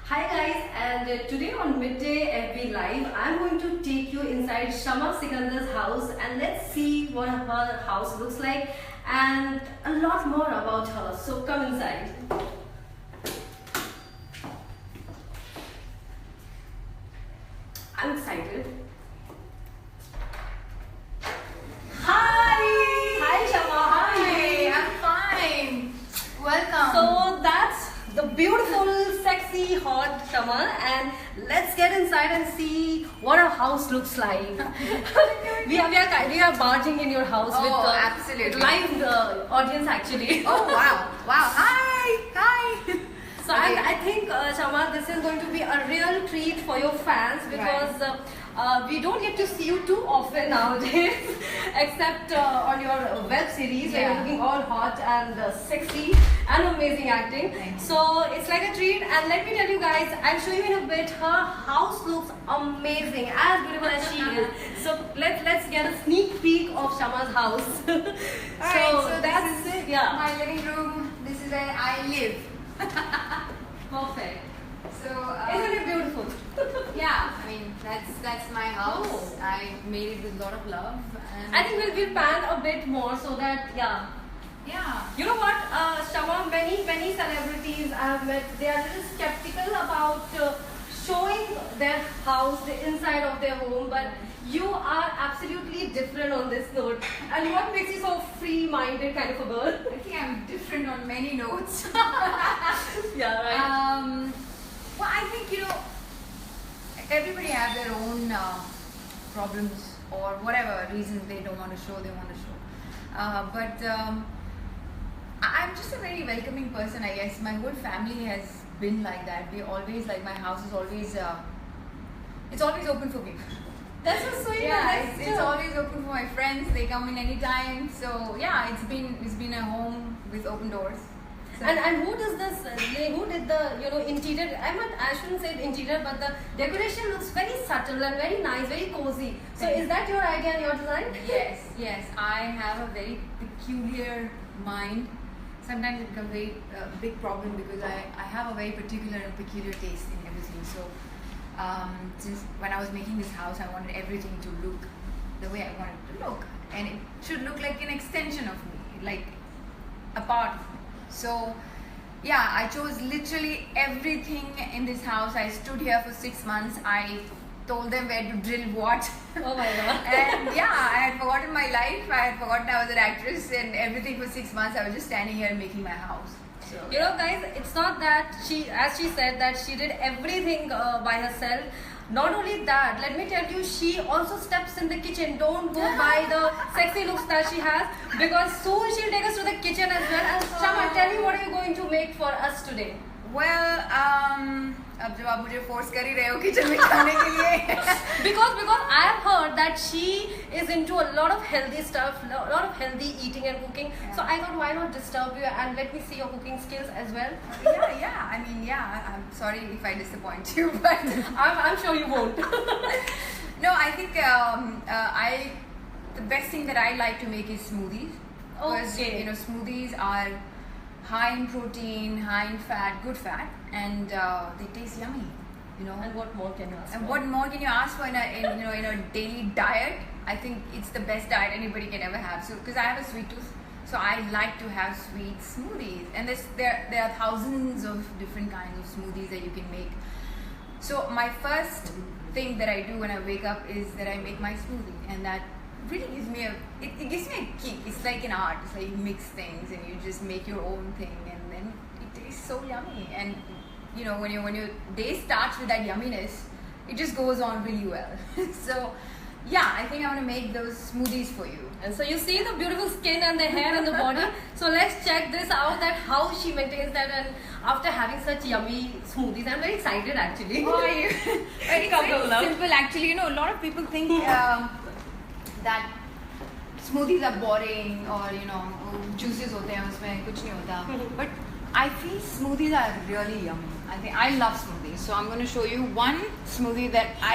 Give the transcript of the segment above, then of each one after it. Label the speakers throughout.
Speaker 1: Hi guys, and today on Midday FB Live, I'm going to take you inside Shama Sikander's house and let's see what her house looks like and a lot more about her. So come inside. I'm excited. Hi! Hi Shama, how are you?
Speaker 2: I'm fine. Welcome.
Speaker 1: So that's the beautiful, sexy, hot Shama, and let's get inside and see what our house looks like. we are barging in your house with
Speaker 2: absolutely.
Speaker 1: live audience actually.
Speaker 2: Oh wow! Wow! Hi!
Speaker 1: So
Speaker 2: Okay.
Speaker 1: I think Shama, this is going to be a real treat for your fans because we don't get to see you too often nowadays, except on your web series where you're looking all hot and sexy and amazing acting. So it's like a treat, and let me tell you guys, I'll show you in a bit. Her house looks amazing, as beautiful as she is. So let's get a sneak peek of Shama's house.
Speaker 2: So
Speaker 1: that's
Speaker 2: this is
Speaker 1: it. Yeah.
Speaker 2: my living room. This is where I live.
Speaker 1: Perfect.
Speaker 2: So
Speaker 1: Isn't it beautiful?
Speaker 2: yeah, I mean that's my house.
Speaker 1: Oh.
Speaker 2: I made it with a lot of love. And
Speaker 1: I think we'll pan a bit more so that
Speaker 2: yeah.
Speaker 1: You know what, Shama, many celebrities I have met, they are a little skeptical about showing their house, the inside of their home, but you are absolutely different on this note. And what makes you so free-minded kind of a girl?
Speaker 2: I think I'm different on many notes.
Speaker 1: Yeah, right.
Speaker 2: Well, I think everybody have their own problems or whatever reasons they don't want to show. But I'm just a very welcoming person, I guess. My whole family has been like that. We always my house is always it's always open for people.
Speaker 1: That's so sweet.
Speaker 2: Yeah, it's always open for my friends. They come in anytime. So yeah, it's been a home with open doors. So,
Speaker 1: And who does this? Who did the interior? I shouldn't say interior, but the decoration looks very subtle and very nice, very cozy. So is that your idea and your design?
Speaker 2: Yes. I have a very peculiar mind. Sometimes it becomes a very big problem because I have a very particular and peculiar taste in everything. So since when I was making this house, I wanted everything to look the way I wanted it to look, and it should look like an extension of me, like a part of me. So yeah, I chose literally everything in this house. I stood here for 6 months. I told them where to drill what.
Speaker 1: Oh my god.
Speaker 2: And yeah, I had forgotten my life. I had forgotten I was an actress and everything for 6 months. I was just standing here making my house. So
Speaker 1: Guys, it's not that as she said, that she did everything by herself. Not only that, let me tell you, she also steps in the kitchen. Don't go by the sexy looks that she has, because soon she'll take us to the kitchen as well. And Shama, tell me, what are you going to make for us today?
Speaker 2: well, अब जब आप मुझे force कर ही रहे हो kitchen में खाने के लिए
Speaker 1: because I have heard that she is into a lot of healthy stuff, a lot of healthy eating and cooking. So I thought, why not disturb you and let me see your cooking skills as well.
Speaker 2: yeah. I mean, I'm sorry if I disappoint you, but
Speaker 1: I'm sure you won't.
Speaker 2: no, I think the best thing that I like to make is smoothies. Because
Speaker 1: Okay.
Speaker 2: smoothies are high in protein, high in fat, good fat, and they taste yummy.
Speaker 1: And what more can you ask
Speaker 2: And
Speaker 1: for?
Speaker 2: what more can you ask for in a daily diet? I think it's the best diet anybody can ever have. So because I have a sweet tooth, so I like to have sweet smoothies. And there are thousands of different kinds of smoothies that you can make. So my first thing that I do when I wake up is that I make my smoothie, and that really gives me it gives me a kick. It's like an art. It's like you mix things and you just make your own thing, and then it tastes so yummy. And when your day starts with that yumminess, it just goes on really well. So yeah, I think I want to make those smoothies for you.
Speaker 1: And so you see the beautiful skin and the hair and the body. So let's check this out, that how she maintains that, and after having such yummy smoothies. I'm very excited actually.
Speaker 2: How are you? It's
Speaker 1: Couple
Speaker 2: very simple actually. A lot of people think that smoothies are boring or juices होते हैं उसमें कुछ नहीं होता. But I feel smoothies are really yummy. I love smoothies. So I'm going to show you one smoothie that I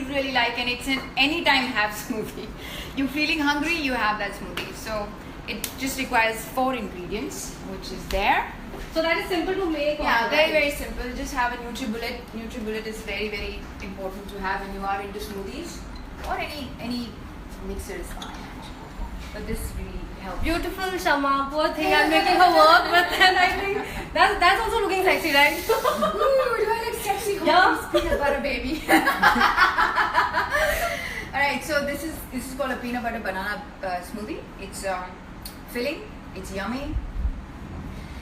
Speaker 2: really like, and it's an anytime have smoothie. You're feeling hungry, you have that smoothie. So it just requires 4 ingredients, which is there.
Speaker 1: So that is simple to make.
Speaker 2: Yeah, very, very simple. Just have a NutriBullet. NutriBullet is very, very important to have when you are into smoothies or any mixer is fine. But this really helps.
Speaker 1: Beautiful Shama, poor thing. I'm making her work, but then I think that's also looking sexy, right?
Speaker 2: Ooh, do I look sexy?
Speaker 1: Yeah.
Speaker 2: Peanut butter baby. Alright, so this is called a peanut butter banana smoothie. It's filling, it's yummy,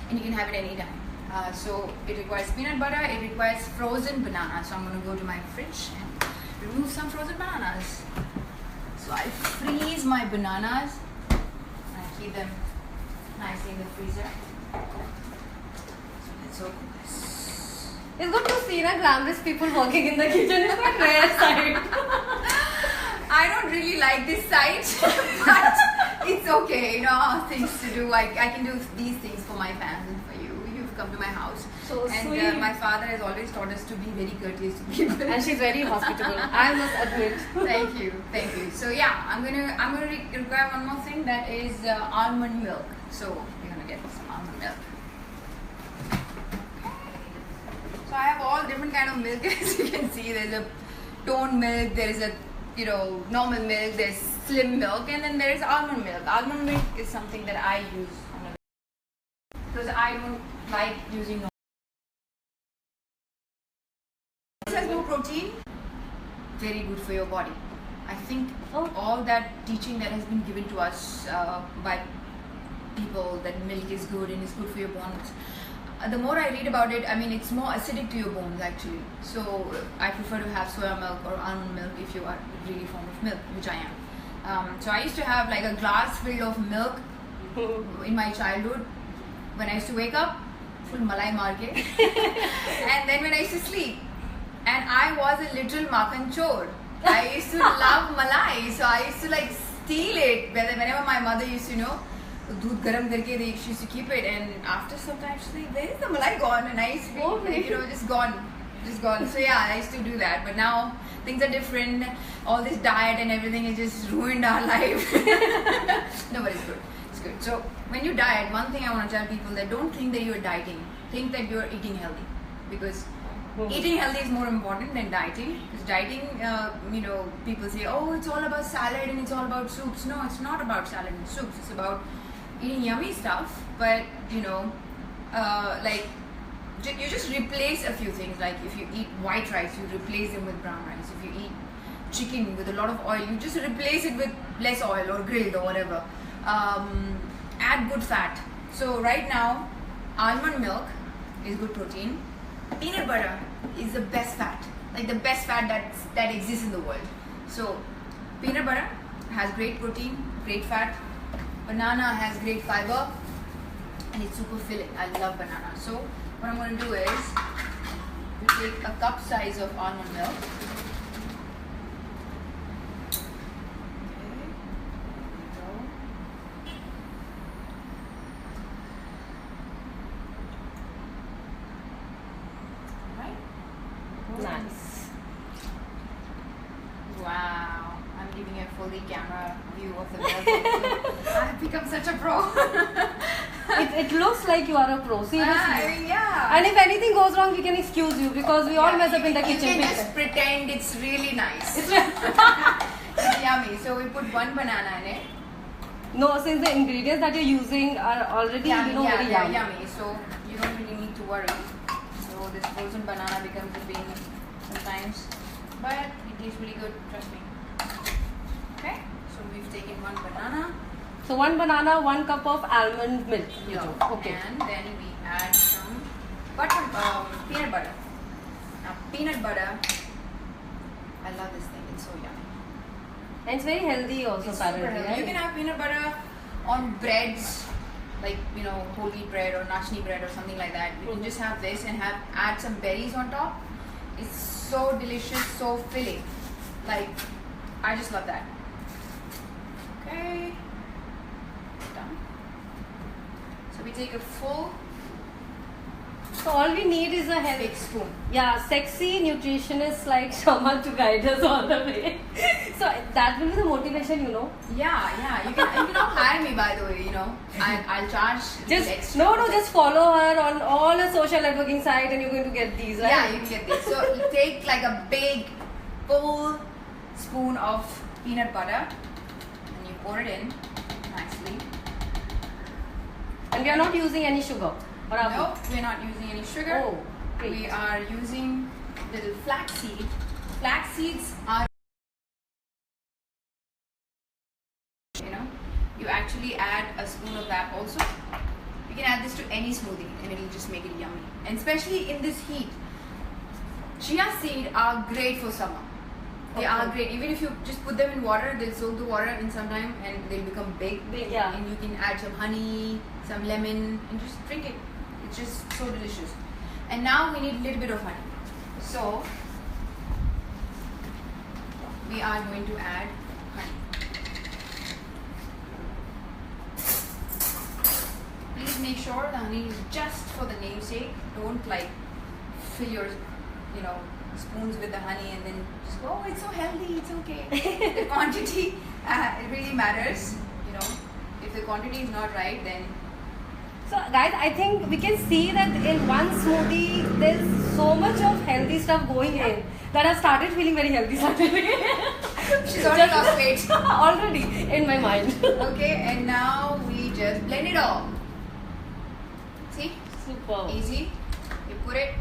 Speaker 2: and you can have it anytime. So it requires peanut butter, it requires frozen banana. So I'm going to go to my fridge and remove some frozen bananas. So I freeze my bananas and I keep them nicely in the freezer. So let's open this.
Speaker 1: It's good to see glamorous people working in the kitchen. It's my rare sight.
Speaker 2: I don't really like this site, but it's okay. You know, things to do. I can do these things for my fans and for you. You've come to my house.
Speaker 1: So
Speaker 2: and
Speaker 1: sweet.
Speaker 2: My father has always taught us to be very courteous to people.
Speaker 1: And she's very hospitable, I must admit.
Speaker 2: Thank you. So yeah, I'm gonna require one more thing, that is almond milk. So we're gonna get some almond milk. So I have all different kind of milk. As you can see, there's a toned milk, there is a normal milk, there's slim milk, and then there is almond milk. Almond milk is something that I use because I don't like using normal. This has no protein, very good for your body. I think all that teaching that has been given to us by people that milk is good and is good for your bones. The more I read about it, I mean, it's more acidic to your bones actually. So I prefer to have soya milk or almond milk if you are really fond of milk, which I am. So I used to have like a glass filled of milk in my childhood. When I used to wake up, full malai marke. And then when I used to sleep, and I was a little makhan chor. I used to love malai, so I used to like steal it whenever my mother used to दूध गरम करके she used to keep it, and after some time she's like, where is the malai gone? And I used to be like, just gone. So yeah, I used to do that, but now things are different. All this diet and everything has just ruined our life. No, but it's good. So when you diet, one thing I want to tell people, that don't think that you're dieting, think that you're eating healthy, because eating healthy is more important than dieting. Because dieting, people say, oh, it's all about salad and it's all about soups. No, it's not about salad and soups. It's about eating yummy stuff, but you just replace a few things. Like if you eat white rice, you replace them with brown rice. If you eat chicken with a lot of oil, you just replace it with less oil or grilled or whatever. Add good fat. So right now, almond milk is good protein. Peanut butter is the best fat, like the best fat that exists in the world. So peanut butter has great protein, great fat. Banana has great fiber, and it's super filling. I love banana. So what I'm going to do is we take a cup size of almond milk.
Speaker 1: Nice.
Speaker 2: Wow, I'm giving a fully camera view of the milk. I've become such a pro.
Speaker 1: It looks like you are a pro, seriously.
Speaker 2: I mean, yeah.
Speaker 1: And if anything goes wrong, we can excuse you, because we all mess up in the kitchen.
Speaker 2: You can just pretend it's really nice. It's yummy. So we put one banana in it.
Speaker 1: No, since the ingredients that you're using are already very
Speaker 2: yummy. So you don't really need to worry. So this frozen banana becomes a pain sometimes, but it tastes really good, trust me. Okay, so we've taken one banana.
Speaker 1: So 1 banana, 1 cup of almond milk.
Speaker 2: Yeah.
Speaker 1: Okay.
Speaker 2: And then we add some peanut butter. Now peanut butter, I love this thing, it's so yummy.
Speaker 1: And it's very healthy also,
Speaker 2: It's super
Speaker 1: apparently.
Speaker 2: healthy.
Speaker 1: Right?
Speaker 2: You can have peanut butter on breads, like whole wheat bread or nachni bread or something like that. You can just have this and add some berries on top. It's so delicious, so filling. Like, I just love that. Okay, done. So we take a full
Speaker 1: So all we need is a
Speaker 2: big spoon.
Speaker 1: Yeah, sexy nutritionist like Shama to guide us all the way. So that will be the motivation,
Speaker 2: Yeah. You can all hire me, by the way. I'll charge
Speaker 1: Just
Speaker 2: extra.
Speaker 1: just follow her on all the social networking site, and you're going to get these, right?
Speaker 2: Yeah, you can get this. So you take like a big, full spoon of peanut butter, and you pour it in nicely.
Speaker 1: And we are not using any sugar. Or are
Speaker 2: No, we're not using any sugar.
Speaker 1: Oh, great.
Speaker 2: We are using little flaxseed. Flax seeds are, you actually add a spoon of that also. You can add this to any smoothie and it'll just make it yummy. And especially in this heat, chia seed are great for summer. They are great. Even if you just put them in water, they'll soak the water in some time and they'll become big.
Speaker 1: Yeah.
Speaker 2: And you can add some honey, some lemon, and just drink it. It's just so delicious. And now we need a little bit of honey. So we are going to add honey. Please make sure the honey is just for the namesake. Don't like fill your, spoons with the honey and then just go, oh, it's so healthy, it's okay. The quantity, it really matters. If the quantity is not right, then.
Speaker 1: So guys, I think we can see that in one smoothie there's so much of healthy stuff going in that I started feeling very healthy suddenly.
Speaker 2: She's already lost weight.
Speaker 1: Already in my mind.
Speaker 2: Okay, and now we just blend it all. See?
Speaker 1: Super.
Speaker 2: Easy. You put it.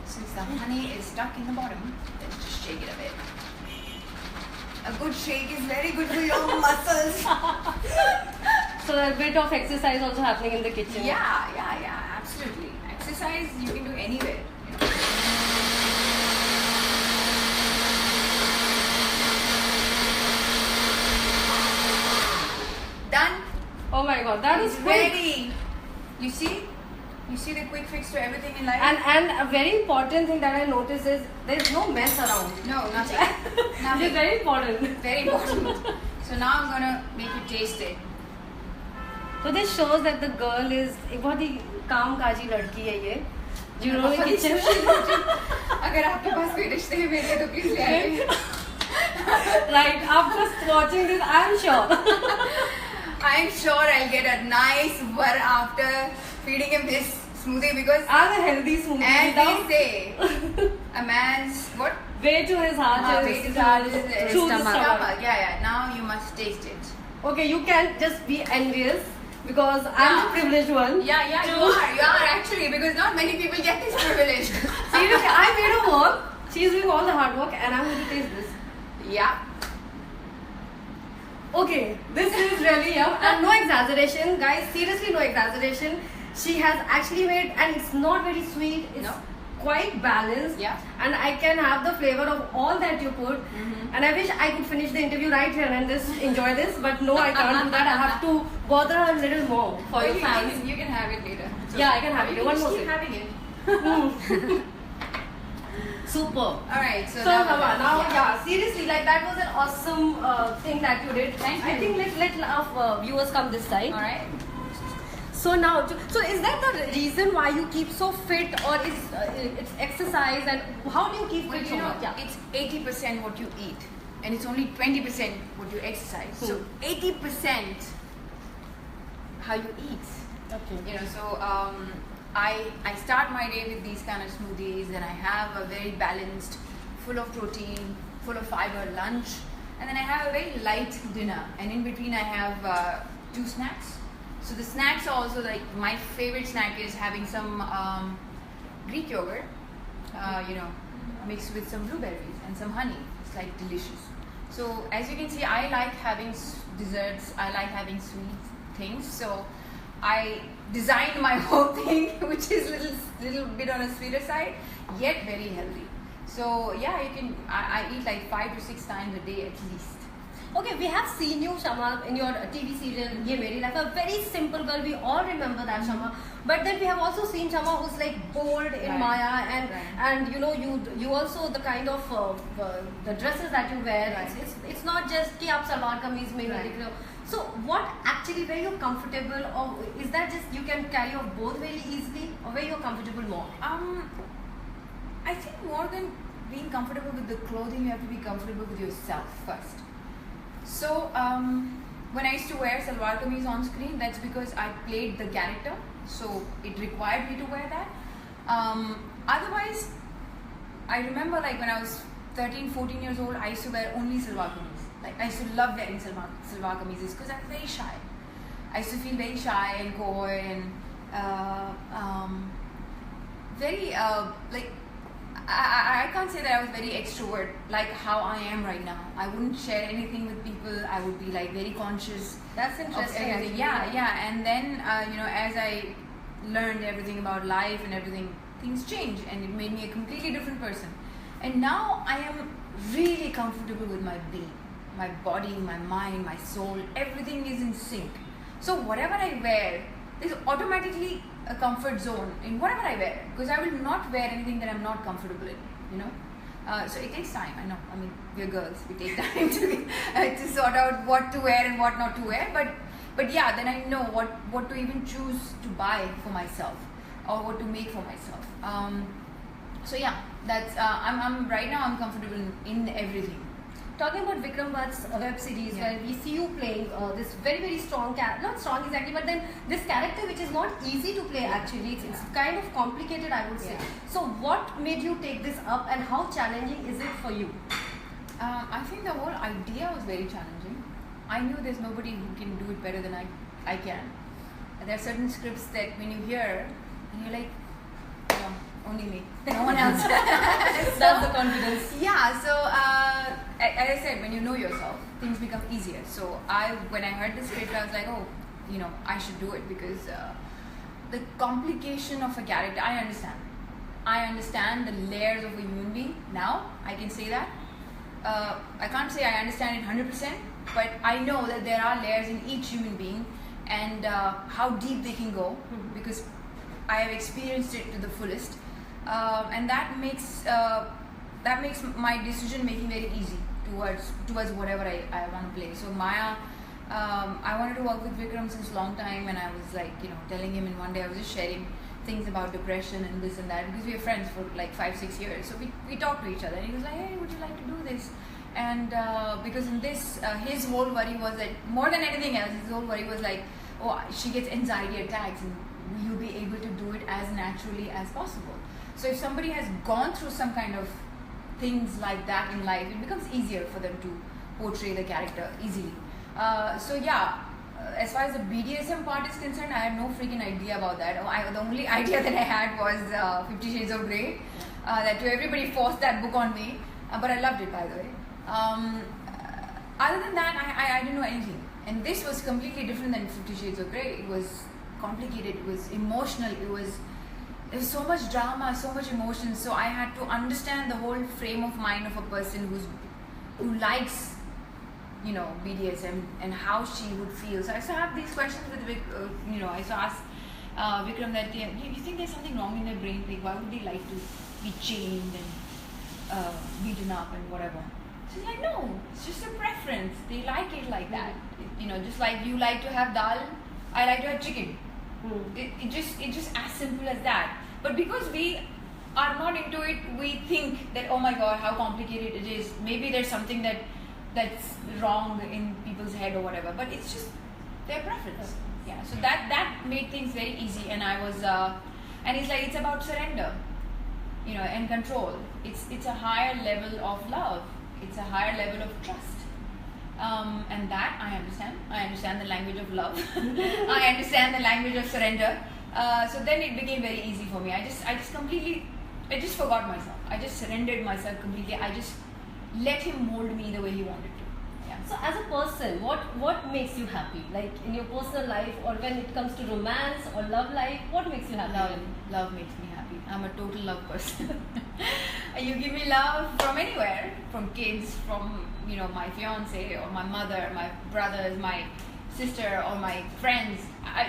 Speaker 2: Since the honey is stuck in the bottom, let's just shake it a bit. A good shake is very good for your muscles.
Speaker 1: So a bit of exercise also happening in the kitchen.
Speaker 2: Yeah, absolutely. Exercise you can do anywhere. Done.
Speaker 1: Oh my god, that is quick.
Speaker 2: Ready. You see the quick fix to everything in life.
Speaker 1: And a very important thing that I noticed is there is no mess around.
Speaker 2: No, nothing.
Speaker 1: Which is very important.
Speaker 2: Very important. So now I'm gonna make you taste it.
Speaker 1: So this shows that the girl is एक बहुत ही काम काजी लड़की है ये. You know in kitchen.
Speaker 2: अगर आपके पास कोई रिश्ते हैं मेरे तो प्लीज ले आइए.
Speaker 1: Right, after watching this,
Speaker 2: I'm sure I'll get a nice one after feeding him this smoothie because
Speaker 1: I'm a healthy smoothie.
Speaker 2: as
Speaker 1: without
Speaker 2: they say, a man's what?
Speaker 1: Way to his heart
Speaker 2: Way
Speaker 1: is
Speaker 2: to his heart is
Speaker 1: through the
Speaker 2: stomach.
Speaker 1: stomach.
Speaker 2: Yeah. Now you must taste it.
Speaker 1: Okay, you can just be envious because I'm the privileged one.
Speaker 2: Yeah, you are actually because not many people get this privilege.
Speaker 1: Seriously, I made her work. She's doing all the hard work, and I'm going to taste this.
Speaker 2: Yeah.
Speaker 1: Okay, this is really yum, and no exaggeration, guys. Seriously, no exaggeration. She has actually made, and it's not very sweet. It's quite balanced.
Speaker 2: Yeah.
Speaker 1: And I can have the flavor of all that you put. And I wish I could finish the interview right here and just enjoy this, but no, I can't do that. I have to bother her a little more for your fans.
Speaker 2: You can have it later.
Speaker 1: Yeah, I can have it. One more
Speaker 2: keep
Speaker 1: thing.
Speaker 2: having it.
Speaker 1: Super.
Speaker 2: Alright, so
Speaker 1: now, seriously, like that was an awesome thing that you did.
Speaker 2: Thank you.
Speaker 1: I think let our viewers come this side.
Speaker 2: Alright.
Speaker 1: So now, so is that the reason why you keep so fit, or is it's exercise, and how do you keep fit so much? Yeah.
Speaker 2: It's 80% what you eat, and it's only 20% what you exercise. So 80% how you eat.
Speaker 1: Okay.
Speaker 2: So I start my day with these kind of smoothies, and I have a very balanced, full of protein, full of fiber lunch, and then I have a very light dinner, and in between I have 2 snacks. So the snacks are also like my favorite snack is having some Greek yogurt, mixed with some blueberries and some honey. It's like delicious. So as you can see, I like having desserts. I like having sweet things. So I designed my whole thing, which is little bit on a sweeter side, yet very healthy. So yeah, I eat like 5 to 6 times a day at least.
Speaker 1: Okay, we have seen you, Shama, in your TV serial Ye Meri Life, a very simple girl. We all remember that, Shama. But then we have also seen Shama who's like bold in Maya, and you know, you also the kind of the dresses that you wear. It's not just कि आप सलवार कमीज में ही दिख रहे हो. So what actually, where you're comfortable, or is that just you can carry off both very easily, or where you're comfortable more?
Speaker 2: I think more than being comfortable with the clothing, you have to be comfortable with yourself first. So when I used to wear salwar kameez on screen, that's because I played the character, so it required me to wear that. Otherwise, I remember like when I was 13, 14 years old, I used to wear only salwar kameez. Like I used to love wearing salwar kameezes because I was very shy. I used to feel very shy and coy and very like I can't say that I was very extrovert like how I am right now. I wouldn't share anything with people. I would be like very conscious.
Speaker 1: That's interesting.
Speaker 2: Of everything. Yeah. And then you know, as I learned everything about life and everything, things changed, and it made me a completely different person. And now I am really comfortable with my being, my body, my mind, my soul. Everything is in sync. So whatever I wear, there's automatically a comfort zone in whatever I wear, because I will not wear anything that I'm not comfortable in, you know. So it takes time. I know. I mean, we're girls. We take time to sort out what to wear and what not to wear. But yeah, then I know what to even choose to buy for myself or what to make for myself. So yeah, that's I'm right now I'm comfortable in everything.
Speaker 1: Talking about Vikram Bhatt's web series, where we see you playing this very, very strong character, not strong exactly, but then this character which is not easy to play actually, it's kind of complicated, I would say. So what made you take this up, and how challenging is it for you?
Speaker 2: I think the whole idea was very challenging. I knew there's nobody who can do it better than I can. And there are certain scripts that when you hear, and you're like, no, only me, no one else.
Speaker 1: That's the confidence.
Speaker 2: Yeah, so as I said, when you know yourself, things become easier. So when I heard the script, I was like, oh, you know, I should do it, because the complication of a character, I understand. I understand the layers of a human being now. I can say that. I can't say I understand it 100%, but I know that there are layers in each human being, and how deep they can go, because I have experienced it to the fullest, and that makes my decision making very easy towards whatever I want to play. So Maya, I wanted to work with Vikram since a long time, and I was like, you know, telling him, and one day I was just sharing things about depression and this and that, because we were friends for like 5-6 years. So we talked to each other, and he was like, hey, would you like to do this? And because in this, his whole worry was that, more than anything else, his whole worry was like, oh, she gets anxiety attacks, and will you be able to do it as naturally as possible? So if somebody has gone through some kind of things like that in life, it becomes easier for them to portray the character easily. So yeah, as far as the BDSM part is concerned, I had no freaking idea about that. The only idea that I had was 50 Shades of Grey. That everybody forced that book on me, but I loved it, by the way. Other than that, I didn't know anything. And this was completely different than 50 Shades of Grey. It was complicated, it was emotional, there was so much drama, so much emotion. So I had to understand the whole frame of mind of a person who likes, you know, BDSM, and how she would feel. So I used to have these questions with Vic, you know, I used to ask Vikram that, you think there's something wrong in their brain? Like, why would they like to be chained and beaten up and whatever? She's like, no, it's just a preference. They like it like that. You know, just like you like to have dal, I like to have chicken. It's just as simple as that. But because we are not into it, we think that, oh my god, how complicated it is. Maybe there's something that's wrong in people's head or whatever. But it's just their preference. Yeah. So that made things very easy. And I was, and it's like, it's about surrender, you know, and control. It's a higher level of love. It's a higher level of trust. And that I understand. I understand the language of love. I understand the language of surrender. So then it became very easy for me. I just forgot myself. I just surrendered myself completely. I just let him mold me the way he wanted to. Yeah.
Speaker 1: So as a person, what makes you happy? Like in your personal life, or when it comes to romance or love life, what makes you happy?
Speaker 2: Love makes me happy. I'm a total love person. You give me love from anywhere, from kids, from my fiance or my mother, my brothers, my sister, or my friends.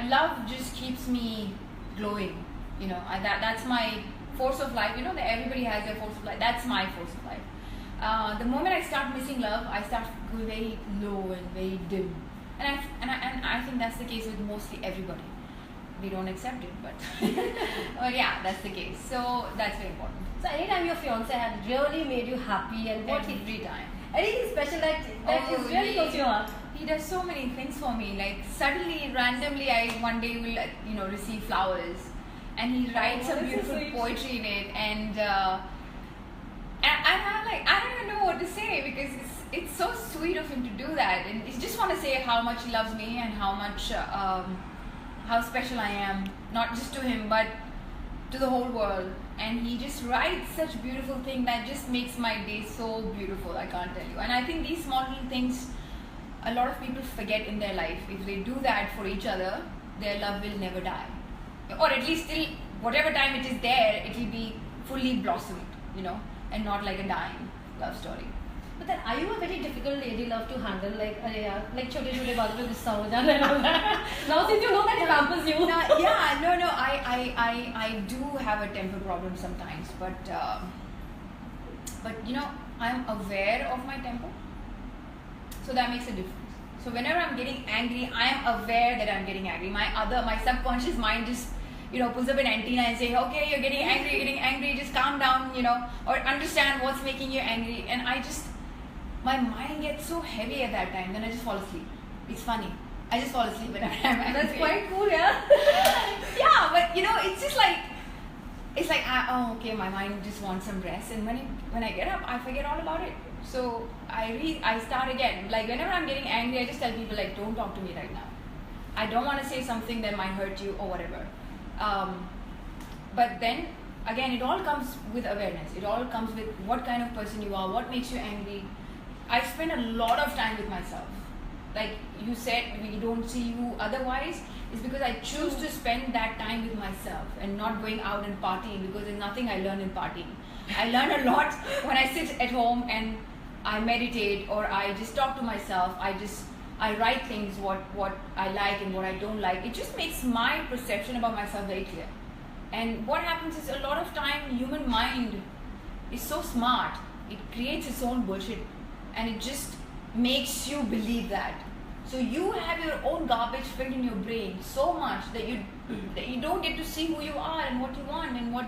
Speaker 2: Love just keeps me glowing. That's my force of life. That everybody has their force of life. That's my force of life. The moment I start missing love, I start going very low and very dim, and I think that's the case with mostly everybody. We don't accept it, but but yeah, that's the case. So that's very important.
Speaker 1: So anytime your fiance had really made you happy, and what
Speaker 2: Every time.
Speaker 1: anything special that is really close to your heart?
Speaker 2: He does so many things for me. Like suddenly, randomly, I one day will receive flowers, and he writes some beautiful poetry in it, and I'm like, I don't even know what to say, because it's so sweet of him to do that, and I just want to say how much he loves me and how much how special I am, not just to him but to the whole world. And he just writes such beautiful things that just makes my day so beautiful, I can't tell you. And I think these small little things a lot of people forget in their life. If they do that for each other, their love will never die, or at least till whatever time it is there, it will be fully blossomed, and not like a dying love story.
Speaker 1: But then, are you a very difficult lady love to handle? Like, like छोटे छोटे बातों पे गुस्सा हो जाना and all that. Now since you know that it hampers you.
Speaker 2: No. I do have a temper problem sometimes, but I'm aware of my temper, so that makes a difference. So whenever I'm getting angry, I am aware that I'm getting angry. My subconscious mind just pulls up an antenna and say, okay, you're getting angry, just calm down, or understand what's making you angry. And my mind gets so heavy at that time, then I just fall asleep. It's funny. I just fall asleep whenever I'm angry.
Speaker 1: That's quite cool, yeah.
Speaker 2: Yeah, but it's just like, it's like, okay, my mind just wants some rest, and when I get up, I forget all about it. So I start again. Like whenever I'm getting angry, I just tell people, like, don't talk to me right now. I don't want to say something that might hurt you or whatever. But then again, it all comes with awareness. It all comes with what kind of person you are, what makes you angry. I spend a lot of time with myself. Like you said, we don't see you otherwise. It's because I choose to spend that time with myself and not going out and partying, because there's nothing I learn in partying. I learn a lot when I sit at home and I meditate, or I just talk to myself. I write things, what I like and what I don't like. It just makes my perception about myself very clear. And what happens is, a lot of time, human mind is so smart. It creates its own bullshit, and it just makes you believe that. So you have your own garbage filled in your brain so much that you don't get to see who you are and what you want and what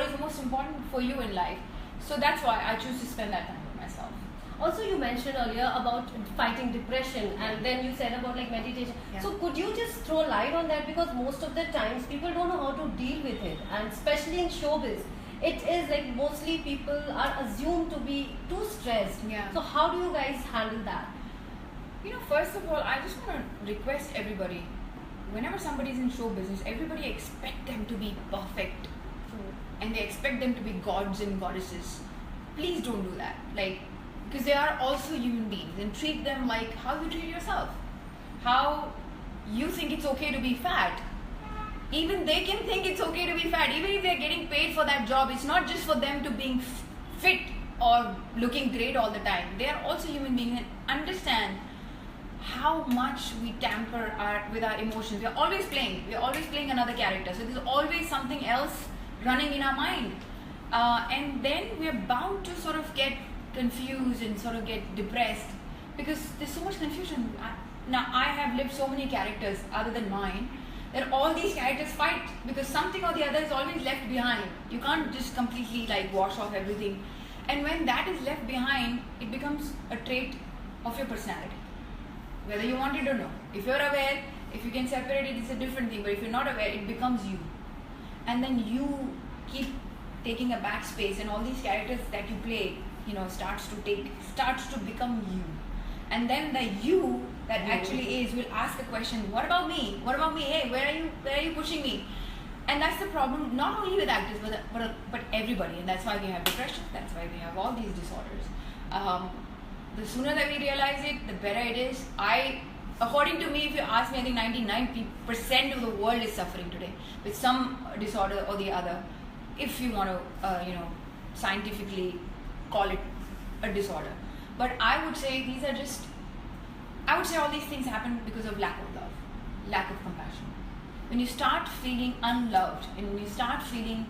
Speaker 2: is the most important for you in life. So that's why I choose to spend that time with myself.
Speaker 1: Also, you mentioned earlier about fighting depression, and then you said about like meditation. Yeah. So could you just throw light on that, because most of the times people don't know how to deal with it, and especially in showbiz, it is like mostly people are assumed to be too stressed.
Speaker 2: Yeah.
Speaker 1: So how do you guys handle that?
Speaker 2: First of all, I just want to request everybody, whenever somebody's in show business, everybody expect them to be perfect. And they expect them to be gods and goddesses. Please don't do that. Because they are also human beings, and treat them like how you treat yourself. How you think it's okay to be fat. Even they can think it's okay to be fat. Even if they're getting paid for that job, it's not just for them to being fit or looking great all the time. They are also human beings, and understand how much we tamper with our emotions. We're always playing another character. So there's always something else running in our mind. And then we're bound to sort of get confused and sort of get depressed, because there's so much confusion. Now I have lived so many characters other than mine, that all these characters fight, because something or the other is always left behind. You can't just completely wash off everything. And when that is left behind, it becomes a trait of your personality, whether you want it or not. If you're aware, if you can separate it, it's a different thing. But if you're not aware, it becomes you. And then you keep taking a backspace, and all these characters that you play, starts to become you. And then the you that actually is will ask the question, what about me? Hey, where are you pushing me? And that's the problem, not only with actors, but everybody. And that's why we have depression. That's why we have all these disorders. the sooner that we realize it, the better it is. According to me, if you ask me, I think 99% of the world is suffering today with some disorder or the other. If you want to, scientifically call it a disorder. But I would say all these things happen because of lack of love, lack of compassion. When you start feeling unloved and when you start feeling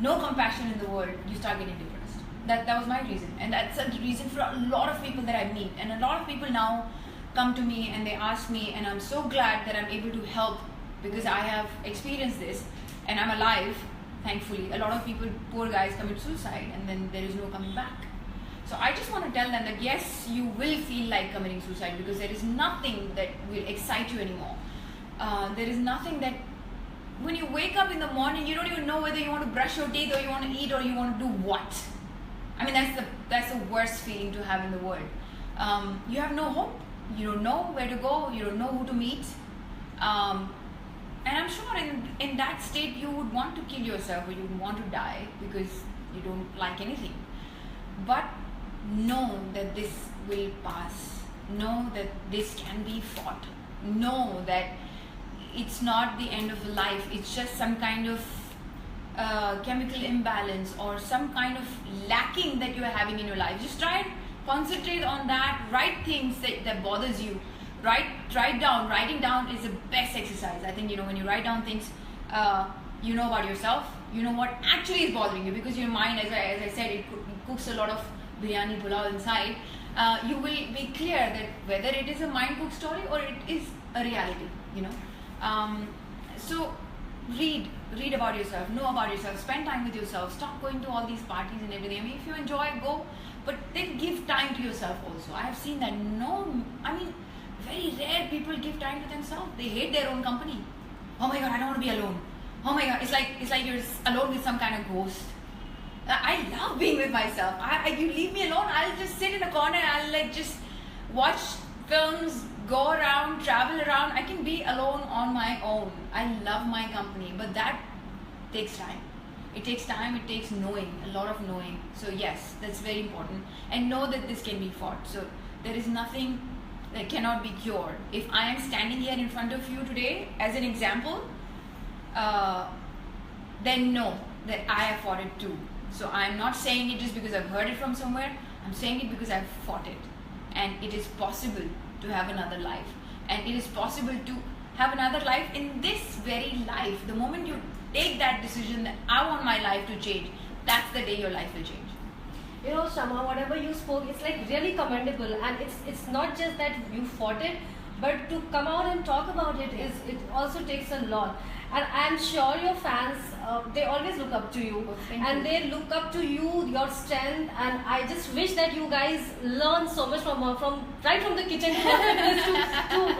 Speaker 2: no compassion in the world, you start getting depressed. That was my reason, and that's a reason for a lot of people that I meet. And a lot of people now come to me and they ask me, and I'm so glad that I'm able to help because I have experienced this and I'm alive, thankfully. A lot of people, poor guys, commit suicide and then there is no coming back. So I just want to tell them that yes, you will feel like committing suicide because there is nothing that will excite you anymore. There is nothing that, when you wake up in the morning, you don't even know whether you want to brush your teeth or you want to eat or you want to do what. I mean, that's the worst feeling to have in the world. You have no hope. You don't know where to go. You don't know who to meet. And I'm sure in that state you would want to kill yourself or you would want to die because you don't like anything. But know that this will pass. Know that this can be fought. Know that it's not the end of life. It's just some kind of chemical imbalance or some kind of lacking that you are having in your life. Just try and concentrate on that. Write things that bothers you. Write down. Writing down is the best exercise. I think, when you write down things, you know about yourself. You know what actually is bothering you, because your mind, as I said, it cooks a lot of biryani pulao inside. You will be clear that whether it is a mind cooked story or it is a reality. So read about yourself, know about yourself, spend time with yourself, stop going to all these parties and everything. I mean, if you enjoy, go, but then give time to yourself also. I have seen that very rare people give time to themselves. They hate their own company. Oh my God, I don't want to be alone. Oh my God, it's like you're alone with some kind of ghost. I love being with myself. You leave me alone, I'll just sit in a corner and I'll just watch films, go around, travel around. I can be alone on my own. I love my company, but that takes time. It takes time, it takes knowing, a lot of knowing. So yes, that's very important. And know that this can be fought. So there is nothing that cannot be cured. If I am standing here in front of you today as an example, then know that I have fought it too. So I'm not saying it just because I've heard it from somewhere. I'm saying it because I've fought it. And it is possible to have another life. And it is possible to have another life in this very life. The moment you take that decision that I want my life to change, that's the day your life will change.
Speaker 1: Shama, whatever you spoke, it's like really commendable, and it's not just that you fought it, but to come out and talk about it it also takes a lot. And I'm sure your fans, they always look up to you, and they look up to you, your strength, and I just wish that you guys learn so much from her, right from the kitchen to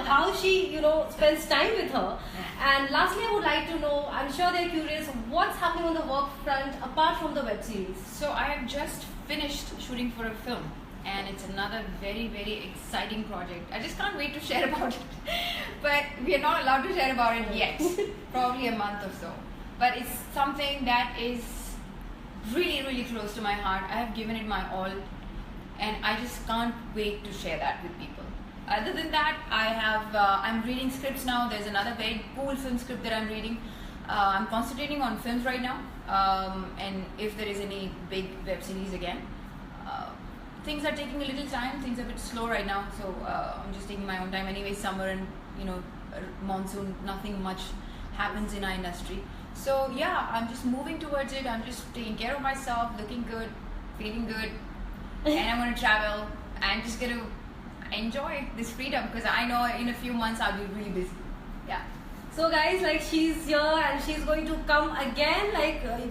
Speaker 1: how she, spends time with her. And lastly, I would like to know, I'm sure they're curious, what's happening on the work front apart from the web series?
Speaker 2: So I have just finished shooting for a film, and it's another very, very exciting project. I just can't wait to share about it. But we are not allowed to share about it yet. Probably a month or so. But it's something that is really, really close to my heart. I have given it my all, and I just can't wait to share that with people. Other than that, I'm reading scripts now. There's another very cool film script that I'm reading. I'm concentrating on films right now, and if there is any big web series again. Things are taking a little time. Things are a bit slow right now, so I'm just taking my own time. Anyway, summer and monsoon, nothing much happens in our industry. So yeah, I'm just moving towards it. I'm just taking care of myself, looking good, feeling good, and I'm going to travel. I'm just going to enjoy this freedom because I know in a few months I'll be really busy. Yeah.
Speaker 1: So guys, she's here and she's going to come again.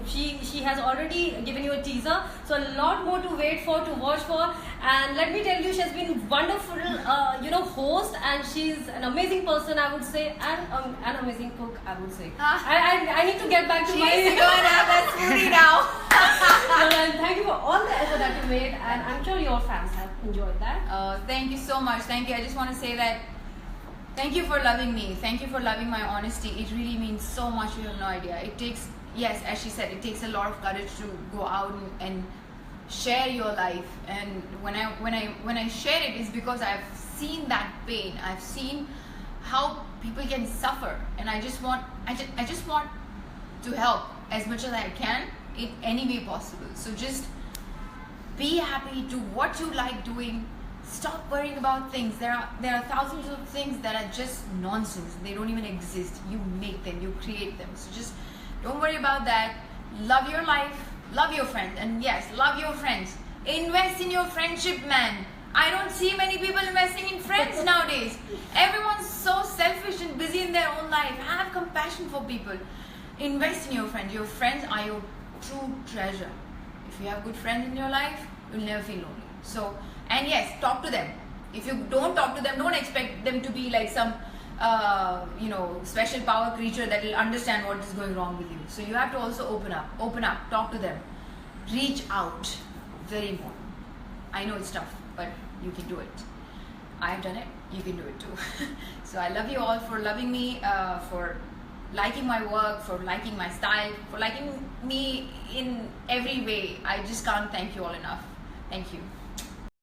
Speaker 1: She has already given you a teaser, so a lot more to wait for, to watch for. And let me tell you, she has been wonderful, host, and she's an amazing person, I would say, and an amazing cook, I would say. I need to get back to my.
Speaker 2: She's going to have that smoothie now.
Speaker 1: And thank you for all the effort that you made, and I'm sure your fans have enjoyed that.
Speaker 2: Thank you so much. Thank you. I just want to say that. Thank you for loving me. Thank you for loving my honesty. It really means so much. You have no idea. It takes, yes, as she said, it takes a lot of courage to go out and share your life. And when I share it, it's because I've seen that pain. I've seen how people can suffer, and I just want to help as much as I can in any way possible. So just be happy, do what you like doing. Stop worrying about things. There are thousands of things that are just nonsense. They don't even exist. You make them, you create them. So just don't worry about that. Love your life, love your friends, and yes, love your friends. Invest in your friendship, man. I don't see many people investing in friends nowadays. Everyone's so selfish and busy in their own life. Have compassion for people. Invest in your friends. Your friends are your true treasure. If you have good friends in your life, you'll never feel lonely. So, and yes, talk to them. If you don't talk to them, don't expect them to be like some special power creature that will understand what is going wrong with you. So you have to also open up, talk to them, reach out. Very important. I know it's tough, but you can do it. I've done it, you can do it too. So I love you all for loving me, for liking my work, for liking my style, for liking me in every way. I just can't thank you all enough. Thank you.